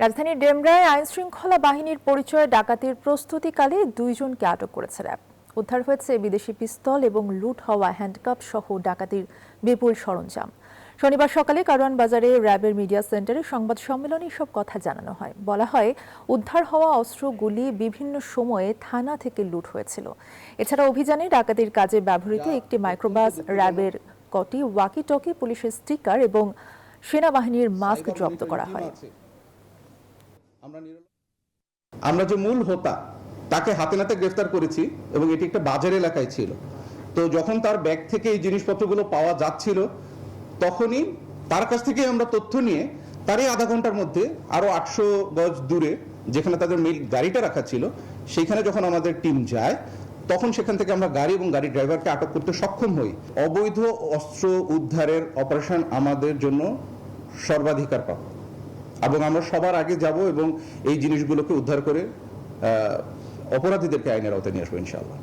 রাজধানীর ডেমরায় আইনশৃঙ্খলা বাহিনীর পরিচয়ে ডাকাতির প্রস্তুতিকালে 2 জনকে আটক করেছে র্যাব। উদ্ধার হয়েছে বিদেশি পিস্তল এবং লুট হওয়া হ্যান্ডকাপ সহ ডাকাতির বিপুল সরঞ্জাম। শনিবার সকালে কারওয়ান বাজারে র্যাবের মিডিয়া সেন্টারে সংবাদ সম্মেলনে এসব কথা জানানো হয়। বলা হয়, উদ্ধার হওয়া অস্ত্রগুলি বিভিন্ন সময়ে থানা থেকে লুট হয়েছিল। এছাড়া অভিযানে ডাকাতির কাজে ব্যবহৃত একটি মাইক্রোবাস, র্যাবের কটি ওয়াকি টকি, পুলিশের স্টিকার এবং সেনাবাহিনীর মাস্ক জব্দ করা হয়। আমরা যে মূল হোতা তাকে হাতে নাতে গ্রেফতার করেছি এবং এটি একটা বাজার এলাকায় ছিল। তো যখন তার ব্যাগ থেকে এই জিনিসপত্রগুলো পাওয়া যাচ্ছিল তখনই তার কাছ থেকে আমরা তথ্য নিয়ে তারই আধা ঘন্টার মধ্যে আরো 800 গজ দূরে যেখানে তাদের গাড়িটা রাখা ছিল সেখানে যখন আমাদের টিম যায় তখন সেখান থেকে আমরা গাড়ি এবং গাড়ির ড্রাইভারকে আটক করতে সক্ষম হই। অবৈধ অস্ত্র উদ্ধারের অপারেশন আমাদের জন্য সর্বাধিকার প্রাপ্য এবং আমরা সবার আগে যাব এবং এই জিনিসগুলোকে উদ্ধার করে অপরাধীদেরকে আইনের আওতায় নিয়ে আসবো ইনশাআল্লাহ।